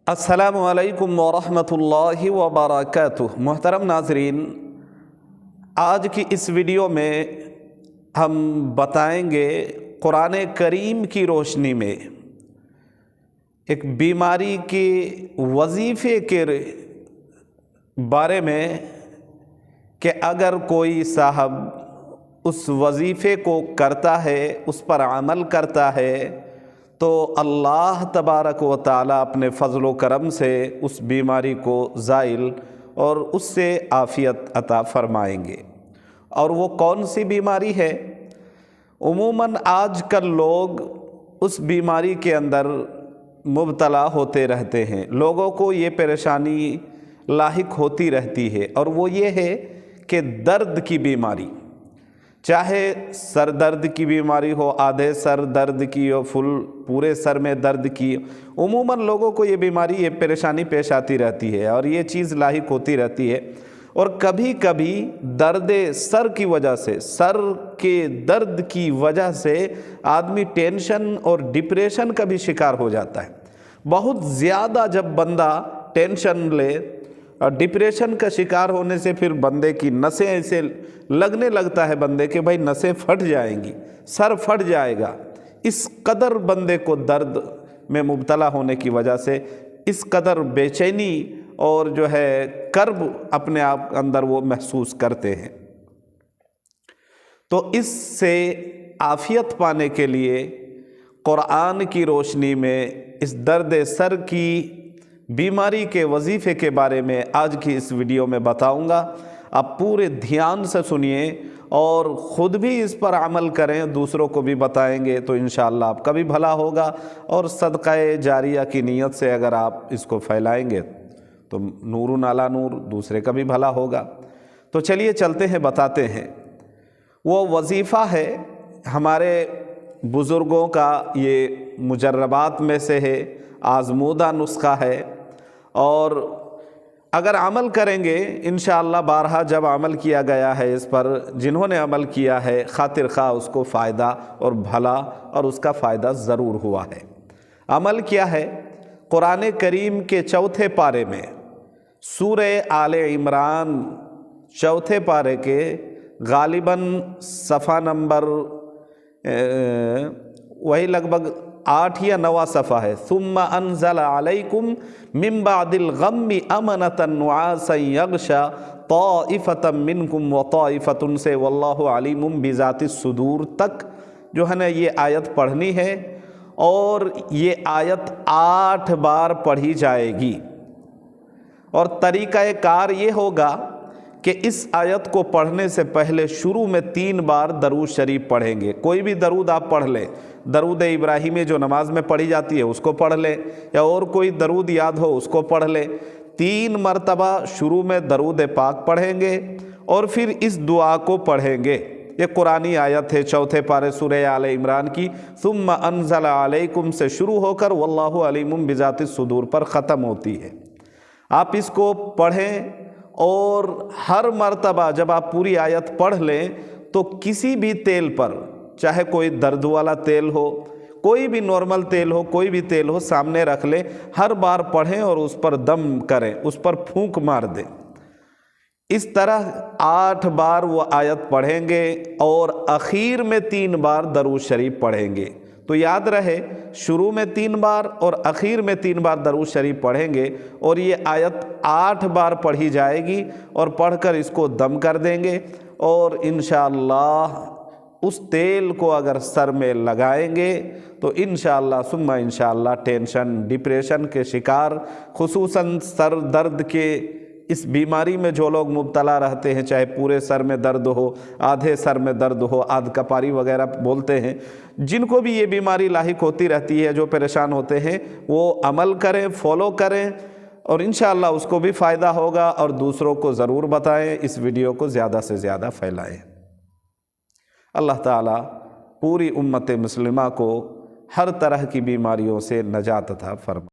السلام علیکم ورحمۃ اللہ وبرکاتہ۔ محترم ناظرین، آج کی اس ویڈیو میں ہم بتائیں گے قرآن کریم کی روشنی میں ایک بیماری کے وظیفے کے بارے میں کہ اگر کوئی صاحب اس وظیفے کو کرتا ہے، اس پر عمل کرتا ہے، تو اللہ تبارک و تعالیٰ اپنے فضل و کرم سے اس بیماری کو زائل اور اس سے عافیت عطا فرمائیں گے۔ اور وہ کون سی بیماری ہے؟ عموماً آج کل لوگ اس بیماری کے اندر مبتلا ہوتے رہتے ہیں، لوگوں کو یہ پریشانی لاحق ہوتی رہتی ہے، اور وہ یہ ہے کہ درد کی بیماری، چاہے سر درد کی بیماری ہو، آدھے سر درد کی ہو، پورے سر میں درد کی، عموماً لوگوں کو یہ بیماری، یہ پریشانی پیش آتی رہتی ہے اور یہ چیز لاحق ہوتی رہتی ہے۔ اور کبھی کبھی درد سر کی وجہ سے، سر کے درد کی وجہ سے آدمی ٹینشن اور ڈپریشن کا بھی شکار ہو جاتا ہے۔ بہت زیادہ جب بندہ ٹینشن لے اور ڈپریشن کا شکار ہونے سے پھر بندے کی نسیں ایسے لگنے لگتا ہے بندے کہ بھائی نسیں پھٹ جائیں گی، سر پھٹ جائے گا۔ اس قدر بندے کو درد میں مبتلا ہونے کی وجہ سے اس قدر بے چینی اور جو ہے کرب اپنے آپ اندر وہ محسوس کرتے ہیں۔ تو اس سے عافیت پانے کے لیے قرآن کی روشنی میں اس درد سر کی بیماری کے وظیفے کے بارے میں آج کی اس ویڈیو میں بتاؤں گا۔ آپ پورے دھیان سے سنیے اور خود بھی اس پر عمل کریں، دوسروں کو بھی بتائیں گے تو انشاءاللہ آپ کا بھی بھلا ہوگا، اور صدقہ جاریہ کی نیت سے اگر آپ اس کو پھیلائیں گے تو نور علی نور، دوسرے کا بھی بھلا ہوگا۔ تو چلیے چلتے ہیں، بتاتے ہیں۔ وہ وظیفہ ہے ہمارے بزرگوں کا، یہ مجربات میں سے ہے، آزمودہ نسخہ ہے، اور اگر عمل کریں گے انشاءاللہ بارہا جب عمل کیا گیا ہے اس پر، جنہوں نے عمل کیا ہے خاطر خواہ اس کو فائدہ اور بھلا اور اس کا فائدہ ضرور ہوا ہے۔ عمل کیا ہے؟ قرآن کریم کے چوتھے پارے میں سورہ آل عمران، چوتھے پارے کے غالباً صفحہ نمبر وہی لگ بھگ 8 یا 9 صفحہ ہے۔ ثم انزل علیکم من بعد الغم امنۃ نعاسا یغشی طائفۃ منکم وطائفۃ سے واللہ علیم بذات الصدور تک جو ہے نا یہ آیت پڑھنی ہے، اور یہ آیت 8 بار پڑھی جائے گی۔ اور طریقہ کار یہ ہوگا کہ اس آیت کو پڑھنے سے پہلے شروع میں 3 بار درود شریف پڑھیں گے۔ کوئی بھی درود آپ پڑھ لیں، درود ابراہیمی جو نماز میں پڑھی جاتی ہے اس کو پڑھ لیں، یا اور کوئی درود یاد ہو اس کو پڑھ لیں۔ 3 مرتبہ شروع میں درود پاک پڑھیں گے اور پھر اس دعا کو پڑھیں گے۔ یہ قرآنی آیت ہے چوتھے پارے سورہ آل عمران کی، ثم انزل علیکم سے شروع ہو کر واللہ علیم بذات الصدور پر ختم ہوتی ہے۔ آپ اس کو پڑھیں، اور ہر مرتبہ جب آپ پوری آیت پڑھ لیں تو کسی بھی تیل پر، چاہے کوئی درد والا تیل ہو، کوئی بھی نارمل تیل ہو، کوئی بھی تیل ہو، سامنے رکھ لیں، ہر بار پڑھیں اور اس پر دم کریں، اس پر پھونک مار دیں۔ اس طرح 8 بار وہ آیت پڑھیں گے اور اخیر میں 3 بار درود شریف پڑھیں گے۔ تو یاد رہے، شروع میں 3 بار اور اخیر میں 3 بار درود شریف پڑھیں گے، اور یہ آیت 8 بار پڑھی جائے گی، اور پڑھ کر اس کو دم کر دیں گے، اور انشاءاللہ اس تیل کو اگر سر میں لگائیں گے تو انشاءاللہ ثم انشاءاللہ ٹینشن، ڈپریشن کے شکار، خصوصاً سر درد کے اس بیماری میں جو لوگ مبتلا رہتے ہیں، چاہے پورے سر میں درد ہو، آدھے سر میں درد ہو، آدھ کپاری وغیرہ بولتے ہیں، جن کو بھی یہ بیماری لاحق ہوتی رہتی ہے، جو پریشان ہوتے ہیں، وہ عمل کریں، فالو کریں، اور انشاءاللہ اس کو بھی فائدہ ہوگا، اور دوسروں کو ضرور بتائیں، اس ویڈیو کو زیادہ سے زیادہ پھیلائیں۔ اللہ تعالیٰ پوری امت مسلمہ کو ہر طرح کی بیماریوں سے نجات عطا فرمائے۔